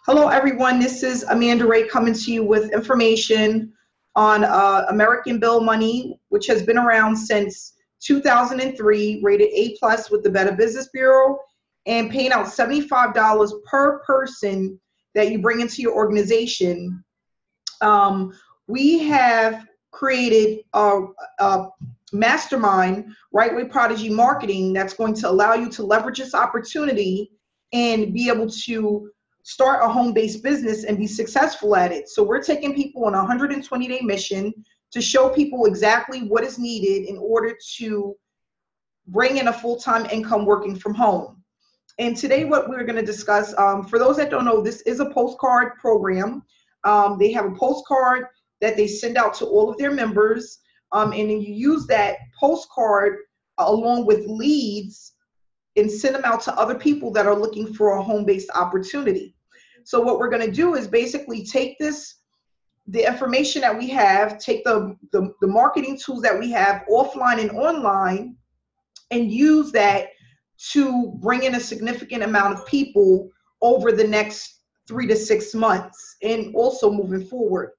Hello, everyone. This is Amanda Ray coming to you with information on American Bill Money, which has been around since 2003, rated A+ with the Better Business Bureau, and paying out $75 per person that you bring into your organization. We have created a mastermind, Right Way Prodigy Marketing, that's going to allow you to leverage this opportunity and be able to start a home-based business and be successful at it. So we're taking people on a 120-day mission to show people exactly what is needed in order to bring in a full-time income working from home. And today what we're going to discuss, for those that don't know, this is a postcard program. They have a postcard that they send out to all of their members, and then you use that postcard along with leads and send them out to other people that are looking for a home-based opportunity. So what we're going to do is basically take the information that we have, take the marketing tools that we have offline and online, and use that to bring in a significant amount of people over the next 3 to 6 months and also moving forward.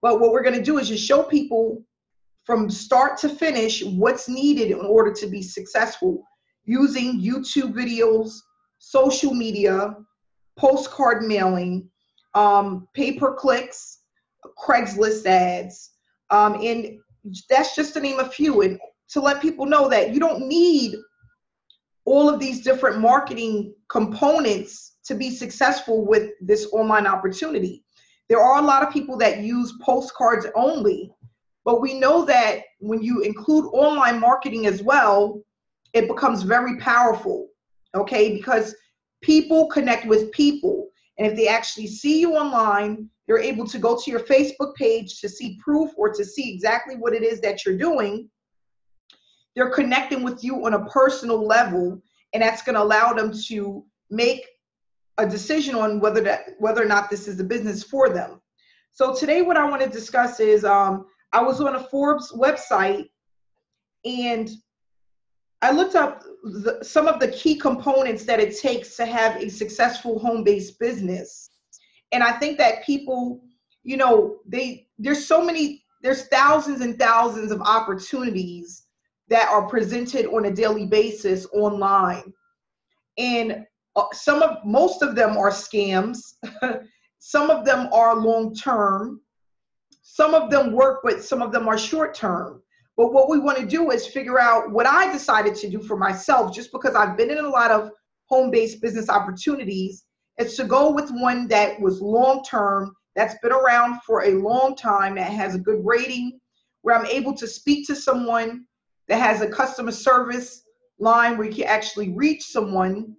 But what we're going to do is just show people from start to finish what's needed in order to be successful using YouTube videos, social media, postcard mailing, pay-per-clicks, Craigslist ads, and that's just to name a few. And to let people know that you don't need all of these different marketing components to be successful with this online opportunity. There are a lot of people that use postcards only, but we know that when you include online marketing as well, it becomes very powerful, okay? Because people connect with people. And if they actually see you online, they're able to go to your Facebook page to see proof or to see exactly what it is that you're doing. They're connecting with you on a personal level, and that's going to allow them to make a decision on whether or not this is a business for them. So today what I want to discuss is I was on a Forbes website, and I looked up some of the key components that it takes to have a successful home-based business. And I think that people, you know, there's thousands and thousands of opportunities that are presented on a daily basis online. And most of them are scams. Some of them are long-term. Some of them work, but some of them are short-term. But what we want to do is figure out what I decided to do for myself, just because I've been in a lot of home-based business opportunities, is to go with one that was long-term, that's been around for a long time, that has a good rating, where I'm able to speak to someone, that has a customer service line where you can actually reach someone,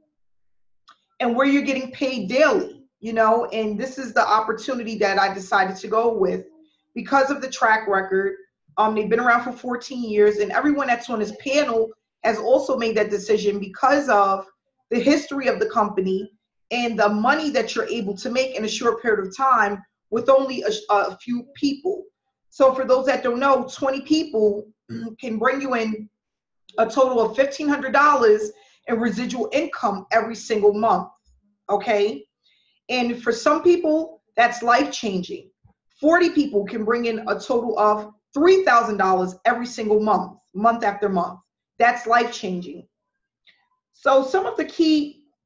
and where you're getting paid daily, you know. And this is the opportunity that I decided to go with because of the track record. They've been around for 14 years, and everyone that's on this panel has also made that decision because of the history of the company and the money that you're able to make in a short period of time with only a few people. So for those that don't know, 20 people can bring you in a total of $1,500 in residual income every single month, okay? And for some people, that's life-changing. 40 people can bring in a total of $3,000 every single month, month after month. That's life-changing. So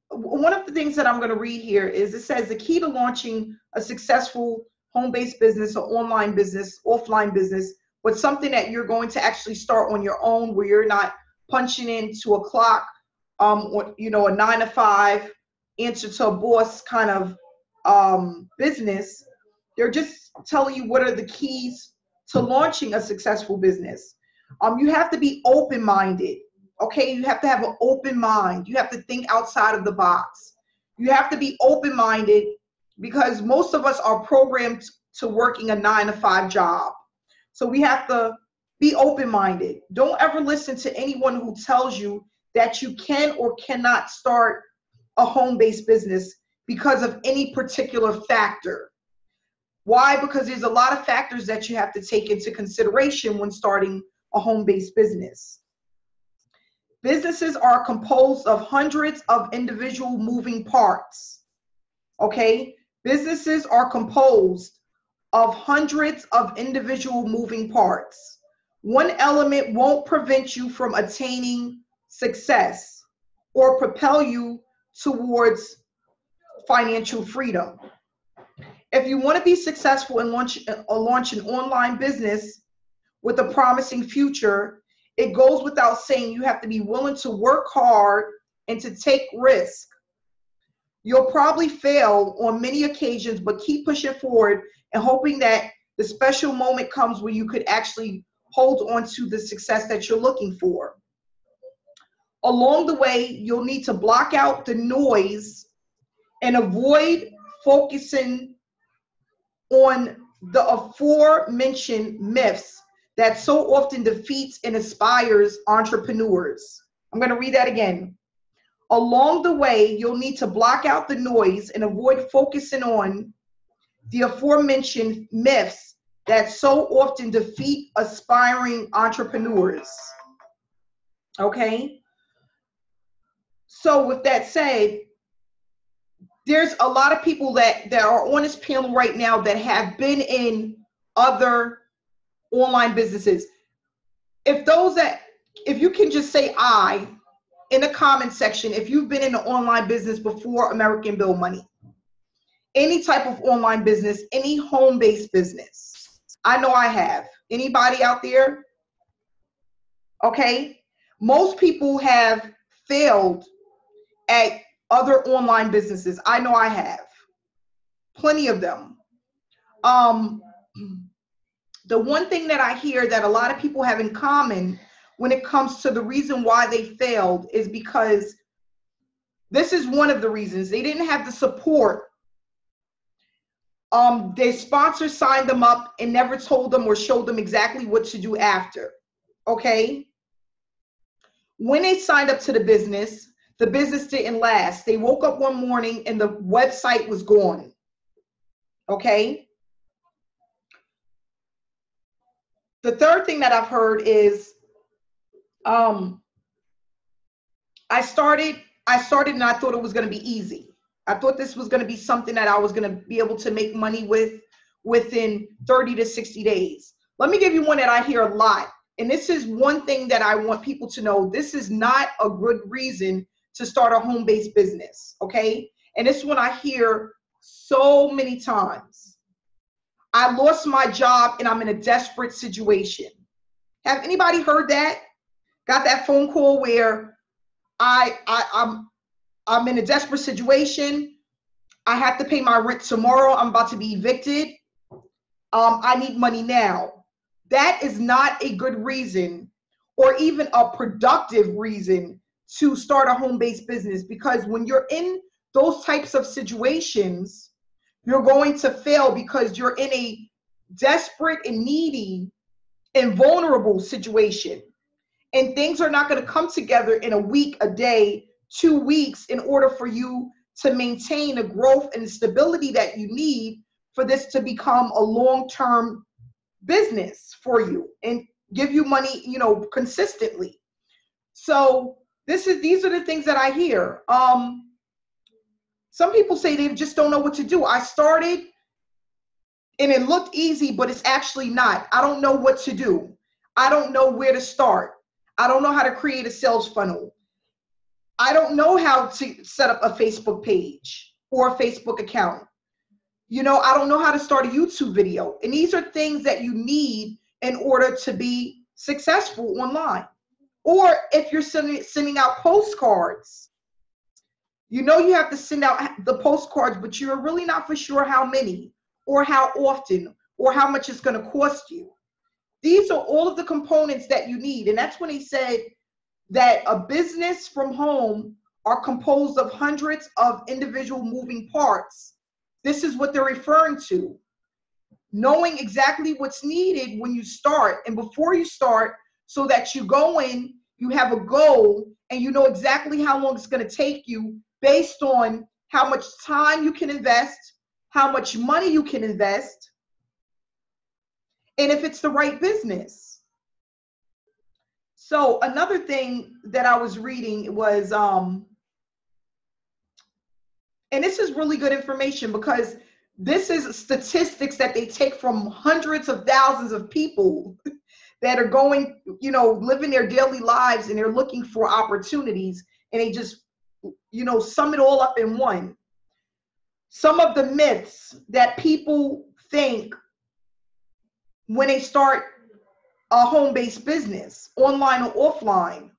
one of the things that I'm going to read here is, it says the key to launching a successful home-based business or online business, offline business, but something that you're going to actually start on your own, where you're not punching into a clock, or, you know, a 9 to 5 answer to a boss kind of business. They're just telling you what are the keys to launching a successful business. You have to be open-minded, okay? You have to have an open mind. You have to think outside of the box. You have to be open-minded because most of us are programmed to working a 9 to 5 job. So we have to be open-minded. Don't ever listen to anyone who tells you that you can or cannot start a home-based business because of any particular factor. Why? Because there's a lot of factors that you have to take into consideration when starting a home-based business. Businesses are composed of hundreds of individual moving parts, okay? Businesses are composed of hundreds of individual moving parts. One element won't prevent you from attaining success or propel you towards financial freedom. If you want to be successful and launch an online business with a promising future, it goes without saying you have to be willing to work hard and to take risks. You'll probably fail on many occasions, but keep pushing forward and hoping that the special moment comes where you could actually hold on to the success that you're looking for. Along the way, you'll need to block out the noise and avoid focusing on the aforementioned myths that so often defeats and inspires entrepreneurs. I'm going to read that again. Along the way, you'll need to block out the noise and avoid focusing on the aforementioned myths that so often defeat aspiring entrepreneurs. Okay? So with that said, there's a lot of people that are on this panel right now that have been in other online businesses. If you can just say I in the comment section, if you've been in an online business before American Bill Money, any type of online business, any home-based business. I know I have. Anybody out there? Okay. Most people have failed at other online businesses. I know I have. Plenty of them. The one thing that I hear that a lot of people have in common when it comes to the reason why they failed is because this is one of the reasons. They didn't have the support. Their sponsor signed them up and never told them or showed them exactly what to do after. Okay? When they signed up to the business didn't last. They woke up one morning and the website was gone. Okay? The third thing that I've heard is I started and I thought it was going to be easy. I thought this was going to be something that I was going to be able to make money with within 30 to 60 days. Let me give you one that I hear a lot. And this is one thing that I want people to know. This is not a good reason to start a home-based business, okay? And this is one I hear so many times. I lost my job and I'm in a desperate situation. Have anybody heard that? Got that phone call where I'm in a desperate situation. I have to pay my rent tomorrow. I'm about to be evicted. I need money now. That is not a good reason or even a productive reason to start a home-based business, because when you're in those types of situations, you're going to fail because you're in a desperate and needy and vulnerable situation. And things are not going to come together in a week, a day, 2 weeks in order for you to maintain the growth and the stability that you need for this to become a long-term business for you and give you money, consistently. So these are the things that I hear. Some people say they just don't know what to do. I started and it looked easy, but it's actually not. I don't know what to do. I don't know where to start. I don't know how to create a sales funnel. I don't know how to set up a Facebook page or a Facebook account. I don't know how to start a YouTube video. And these are things that you need in order to be successful online. Or if you're sending out postcards, you have to send out the postcards, but you're really not for sure how many or how often or how much it's going to cost you. These are all of the components that you need. And that's when he said that a business from home are composed of hundreds of individual moving parts. This is what they're referring to. Knowing exactly what's needed when you start and before you start, so that you go in, you have a goal, and you know exactly how long it's going to take you based on how much time you can invest, how much money you can invest, and if it's the right business. So another thing that I was reading was, and this is really good information because This is statistics that they take from hundreds of thousands of people that are going, you know, living their daily lives, and they're looking for opportunities, and they just, you know, sum it all up in one. Some of the myths that people think when they start a home-based business, online or offline.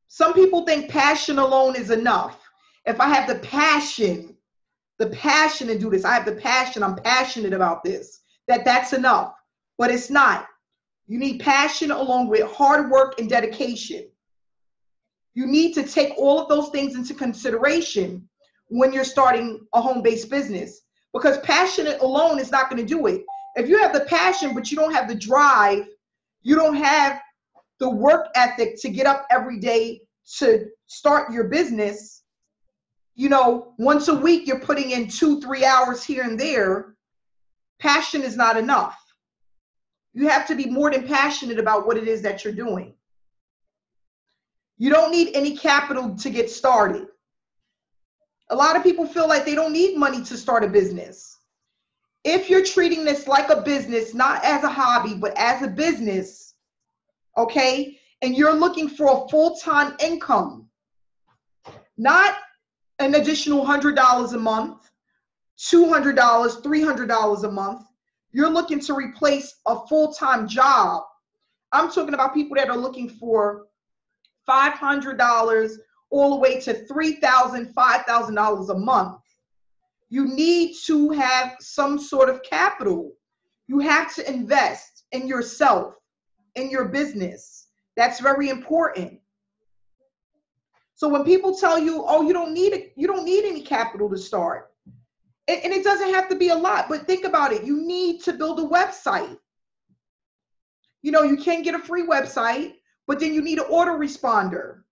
Some people think passion alone is enough. If I have the passion to do this, I have the passion, I'm passionate about this, that's enough. But it's not. You need passion along with hard work and dedication. You need to take all of those things into consideration when you're starting a home-based business, because passion alone is not going to do it. If you have the passion, but you don't have the drive, you don't have the work ethic to get up every day to start your business, you know, once a week you're putting in 2-3 hours here and there, passion is not enough. You have to be more than passionate about what it is that you're doing. You don't need any capital to get started. A lot of people feel like they don't need money to start a business. If you're treating this like a business, not as a hobby, but as a business, okay, and you're looking for a full-time income, not an additional $100 a month, $200, $300 a month, you're looking to replace a full-time job. I'm talking about people that are looking for $500 all the way to $3,000, $5,000 a month. You need to have some sort of capital. You have to invest in yourself, in your business. That's very important. So when people tell you, oh, you don't need any capital to start, and it doesn't have to be a lot, but think about it. You need to build a website. You know, you can get a free website, but then you need an autoresponder.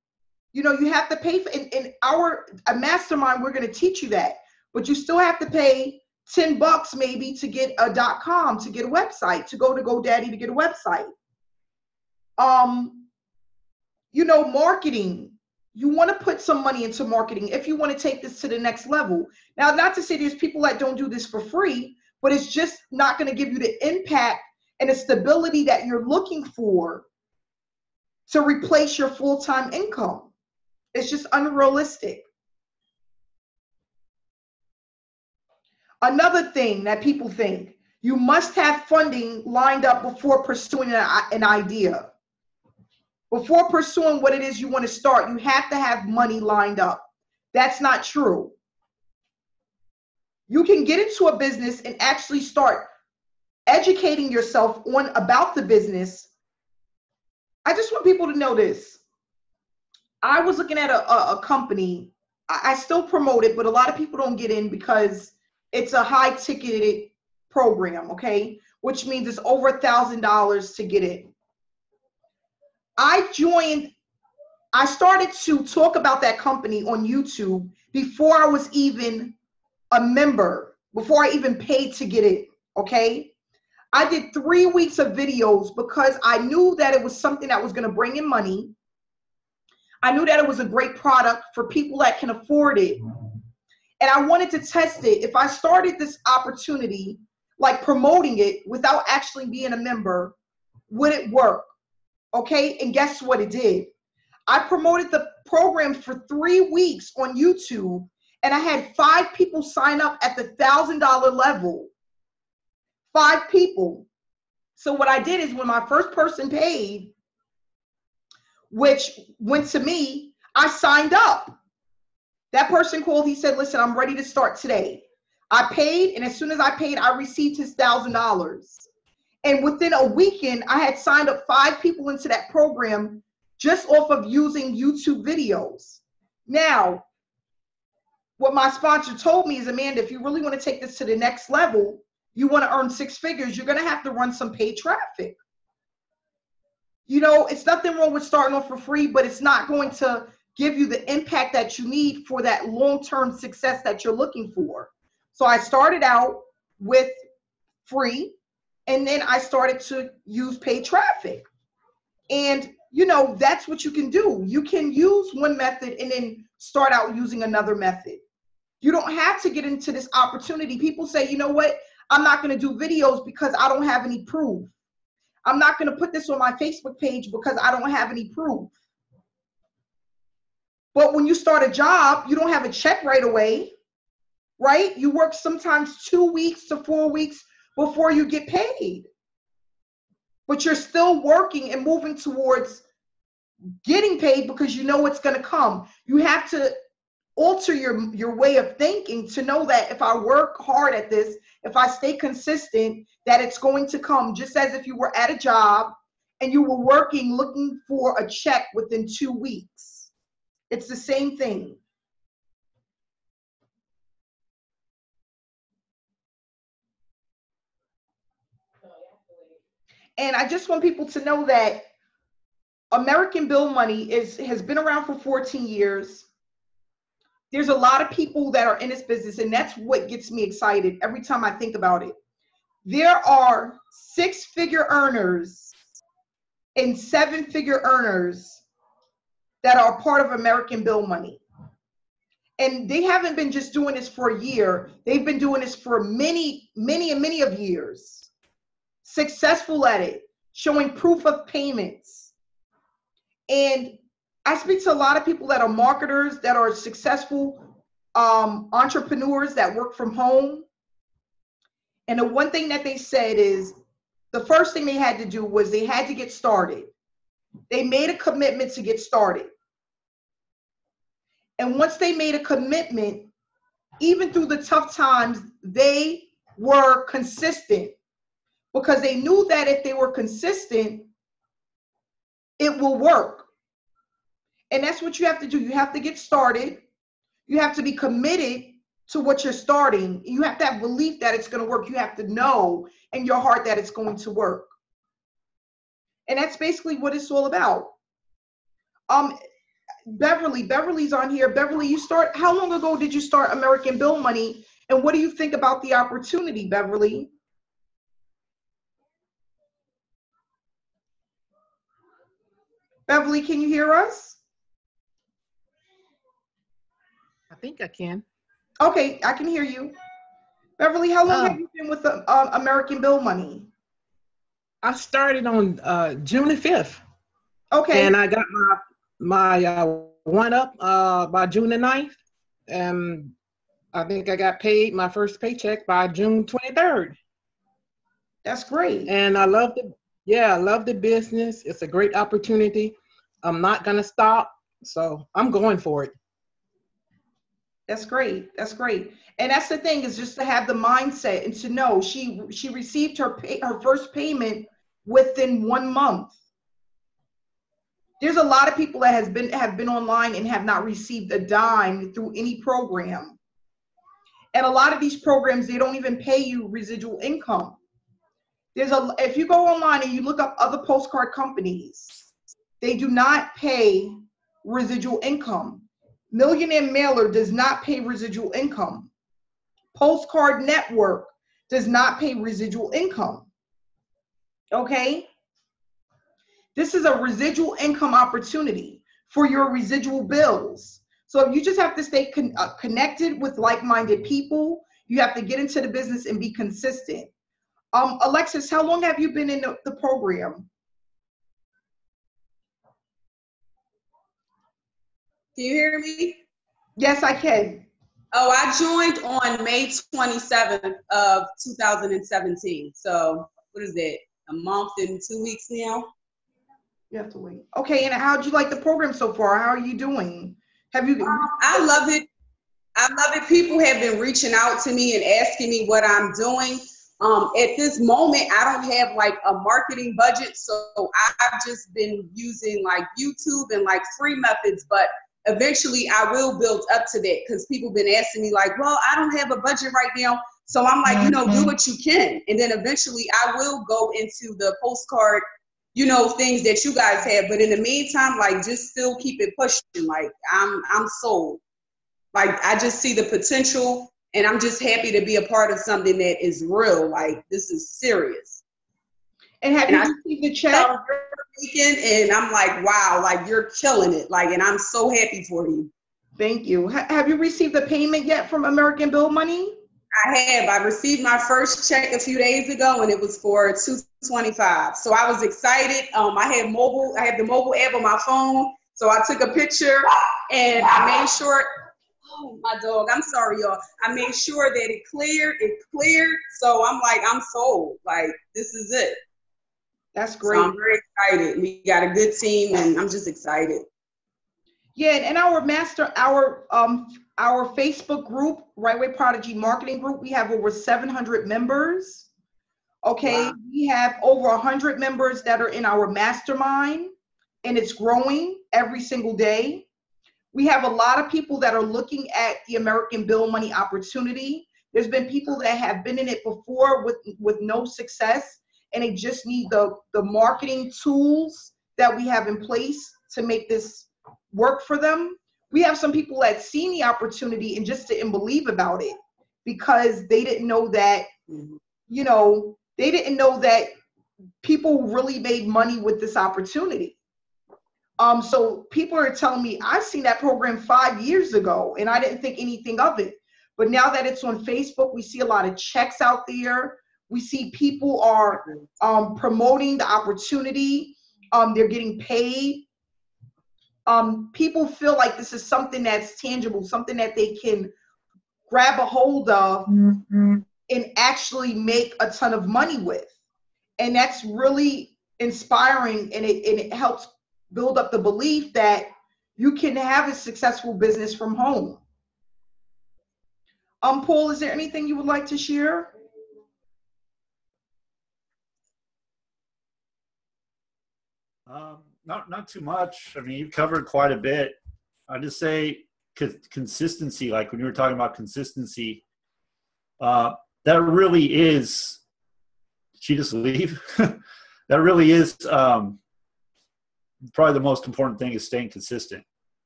You know, you have to pay for, in our mastermind, we're going to teach you that, but you still have to pay $10 maybe to get a .com, to get a website, to go to GoDaddy to get a website. You know, marketing. You want to put some money into marketing if you want to take this to the next level. Now, not to say there's people that don't do this for free, but it's just not going to give you the impact and the stability that you're looking for to replace your full-time income. It's just unrealistic. Another thing that people think, you must have funding lined up before pursuing an idea. Before pursuing what it is you want to start, you have to have money lined up. That's not true. You can get into a business and actually start educating yourself about the business. I just want people to know this. I was looking at a company. I still promote it, but a lot of people don't get in because it's a high ticketed program, okay? Which means it's over $1,000 to get in. I started to talk about that company on YouTube before I was even a member, before I even paid to get in, okay? I did 3 weeks of videos because I knew that it was something that was going to bring in money. I knew that it was a great product for people that can afford it. And I wanted to test it. If I started this opportunity, like promoting it without actually being a member, would it work? Okay, and guess what it did? I promoted the program for 3 weeks on YouTube, and I had 5 people sign up at the $1,000 level. 5 people. So what I did is when my first person paid, which went to me, I signed up. That person called, he said, listen, I'm ready to start today. I paid, and as soon as I paid, I received his $1,000. And within a weekend, I had signed up 5 people into that program just off of using YouTube videos. Now, what my sponsor told me is, Amanda, if you really want to take this to the next level, you want to earn 6 figures, you're going to have to run some paid traffic. You know, it's nothing wrong with starting off for free, but it's not going to give you the impact that you need for that long-term success that you're looking for. So I started out with free, and then I started to use paid traffic. And, you know, that's what you can do. You can use one method and then start out using another method. You don't have to get into this opportunity. People say, you know what? I'm not going to do videos because I don't have any proof. I'm not going to put this on my Facebook page because I don't have any proof. But when you start a job, you don't have a check right away, right? You work sometimes 2 weeks to 4 weeks before you get paid. But you're still working and moving towards getting paid because you know it's going to come. You have to alter your way of thinking to know that if I work hard at this, if I stay consistent, that it's going to come, just as if you were at a job and you were working looking for a check within 2 weeks. It's the same thing. And I just want people to know that American Bill Money has been around for 14 years. There's a lot of people that are in this business, and that's what gets me excited every time I think about it. There are 6-figure earners and 7-figure earners that are part of American Bill Money. And they haven't been just doing this for a year. They've been doing this for many of years. Successful at it, showing proof of payments. And I speak to a lot of people that are marketers, that are successful entrepreneurs that work from home. And the one thing that they said is the first thing they had to do was they had to get started. They made a commitment to get started. And once they made a commitment, even through the tough times, they were consistent because they knew that if they were consistent, it will work. And that's what you have to do. You have to get started. You have to be committed to what you're starting. You have to have belief that it's going to work. You have to know in your heart that it's going to work. And that's basically what it's all about. Beverly's on here. Beverly, how long ago did you start American Bill Money? And what do you think about the opportunity, Beverly? Beverly, can you hear us? I think I can. Okay, I can hear you. Beverly, how long have you been with American Bill Money? I started on June the 5th. Okay. And I got my one up by June the 9th. And I think I got paid my first paycheck by June 23rd. That's great. And I love the business. It's a great opportunity. I'm not gonna stop, so I'm going for it. That's great. That's great. And that's the thing, is just to have the mindset and to know she received her first payment within 1 month. There's a lot of people that have been online and have not received a dime through any program. And a lot of these programs, they don't even pay you residual income. If you go online and you look up other postcard companies, they do not pay residual income. Millionaire Mailer does not pay residual income. Postcard Network does not pay residual income. Okay? This is a residual income opportunity for your residual bills. So you just have to stay connected with like-minded people. You have to get into the business and be consistent. Alexis, how long have you been in the program? Can you hear me? Yes, I can. Oh, I joined on May 27th of 2017. So what is it? A month and 2 weeks now? You have to wait. Okay, and how'd you like the program so far? How are you doing? Have you? I love it. I love it. People have been reaching out to me and asking me what I'm doing. At this moment, I don't have like a marketing budget, so I've just been using like YouTube and like free methods, but eventually I will build up to that because people have been asking me like, well, I don't have a budget right now. So I'm like, do what you can. And then eventually I will go into the postcard, things that you guys have. But in the meantime, like, just still keep it pushing. Like, I'm sold. Like, I just see the potential, and I'm just happy to be a part of something that is real. Like, this is serious. And have you received the check? And I'm like, wow, like, you're killing it. Like, and I'm so happy for you. Thank you. Have you received a payment yet from American Bill Money? I have. I received my first check a few days ago, and it was for $225. So I was excited. I have the mobile app on my phone, so I took a picture and I made sure. Oh, my dog! I'm sorry, y'all. I made sure that it cleared. It cleared. So I'm like, I'm sold. Like, this is it. That's great. So I'm very excited. We got a good team, and I'm just excited. Yeah, and our Facebook group, Right Way Prodigy Marketing Group, we have over 700 members. Okay, wow. We have over 100 members that are in our mastermind, and it's growing every single day. We have a lot of people that are looking at the American Bill Money opportunity. There's been people that have been in it before with no success, and they just need the marketing tools that we have in place to make this work for them. We have some people that seen the opportunity and just didn't believe about it because they didn't know that, they didn't know that people really made money with this opportunity. So people are telling me, I've seen that program 5 years ago and I didn't think anything of it. But now that it's on Facebook, we see a lot of checks out there. We see people are promoting the opportunity. They're getting paid. People feel like this is something that's tangible, something that they can grab a hold of and actually make a ton of money with. And that's really inspiring, and it helps build up the belief that you can have a successful business from home. Paul, is there anything you would like to share? Not too much. I mean, you've covered quite a bit. I just say consistency, like when you were talking about consistency, that really is, did she just leave? That really is probably the most important thing is staying consistent.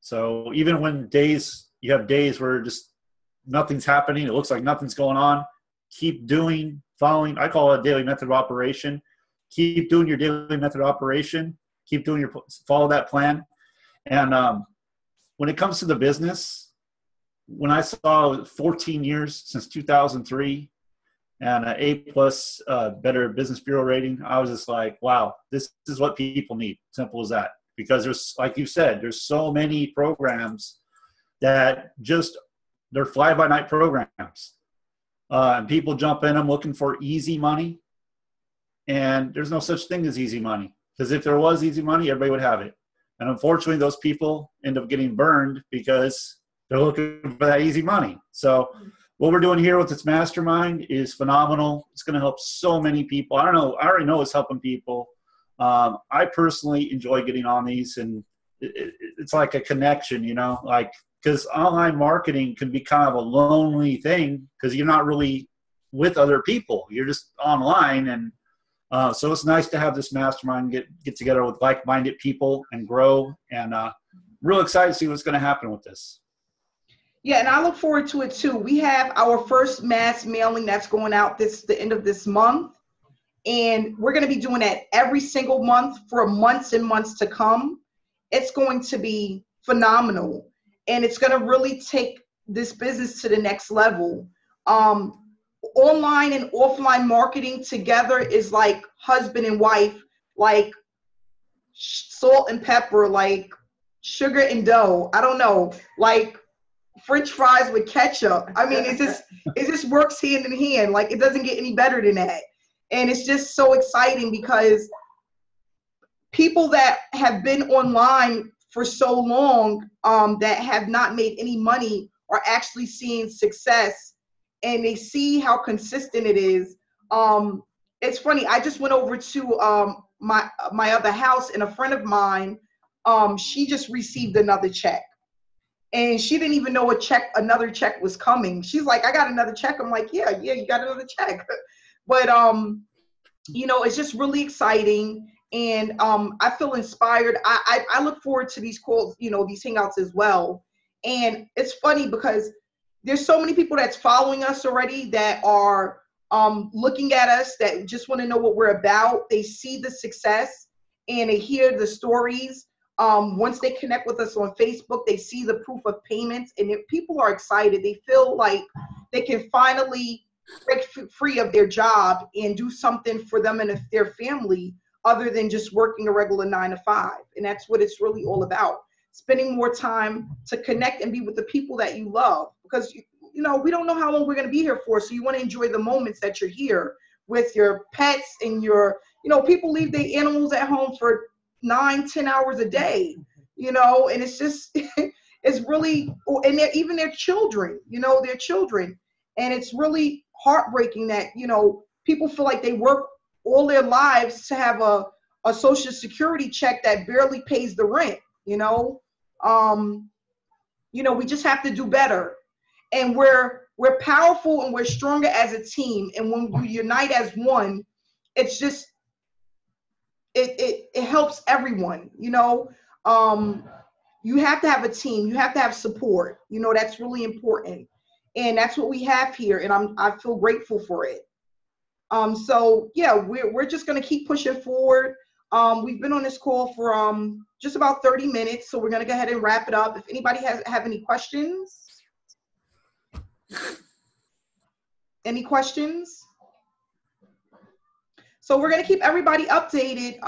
So even when you have days where just nothing's happening, it looks like nothing's going on, keep following, I call it a daily method of operation. Keep doing your daily method of operation. Keep doing follow that plan. And when it comes to the business, when I saw 14 years since 2003 and an A+ Better Business Bureau rating, I was just like, wow, this is what people need. Simple as that. Because there's, like you said, there's so many programs that they're fly-by-night programs. And people jump in them looking for easy money. And there's no such thing as easy money. Because if there was easy money, everybody would have it. And unfortunately, those people end up getting burned because they're looking for that easy money. So what we're doing here with this mastermind is phenomenal. It's going to help so many people. I already know it's helping people. I personally enjoy getting on these, and it's like a connection, because online marketing can be kind of a lonely thing because you're not really with other people. You're just online, and so it's nice to have this mastermind, get together with like-minded people and grow, and real excited to see what's going to happen with this. Yeah, and I look forward to it too. We have our first mass mailing that's going out the end of this month, and we're going to be doing that every single month for months and months to come. It's going to be phenomenal, and it's going to really take this business to the next level. Online and offline marketing together is like husband and wife, like salt and pepper, like sugar and dough. I don't know, like French fries with ketchup. I mean, it just works hand in hand. Like, it doesn't get any better than that. And it's just so exciting because people that have been online for so long that have not made any money are actually seeing success. And they see how consistent it is. It's funny. I just went over to my other house, and a friend of mine, she just received another check, and she didn't even know another check was coming. She's like, "I got another check." I'm like, "Yeah, you got another check." But it's just really exciting, and I feel inspired. I look forward to these calls, these hangouts as well. And it's funny because there's so many people that's following us already that are looking at us, that just want to know what we're about. They see the success and they hear the stories. Once they connect with us on Facebook, they see the proof of payments, and if people are excited, they feel like they can finally break free of their job and do something for them and their family other than just working a regular 9 to 5. And that's what it's really all about. Spending more time to connect and be with the people that you love, because you know, we don't know how long we're going to be here for. So you want to enjoy the moments that you're here with your pets and your, you know, people leave their animals at home for 9-10 hours a day, you know, and it's just, it's really, and even their children, you know, their children. And it's really heartbreaking that, you know, people feel like they work all their lives to have a social security check that barely pays the rent, you know. You know, we just have to do better. And we're powerful and we're stronger as a team. And when we unite as one, it's just, it helps everyone, you know. You have to have a team. You have to have support. You know, that's really important. And that's what we have here. And I feel grateful for it. So yeah, we're just going to keep pushing forward. We've been on this call for just about 30 minutes. So we're going to go ahead and wrap it up. If anybody have any questions. Any questions? So we're going to keep everybody updated.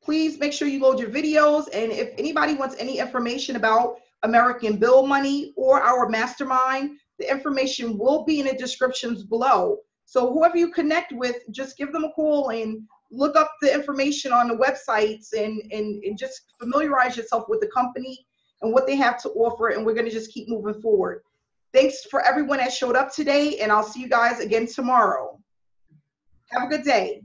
Please make sure you load your videos. And if anybody wants any information about American Bill Money or our mastermind, the information will be in the descriptions below. So whoever you connect with, just give them a call and look up the information on the websites and just familiarize yourself with the company and what they have to offer. And we're going to just keep moving forward. Thanks for everyone that showed up today, and I'll see you guys again tomorrow. Have a good day.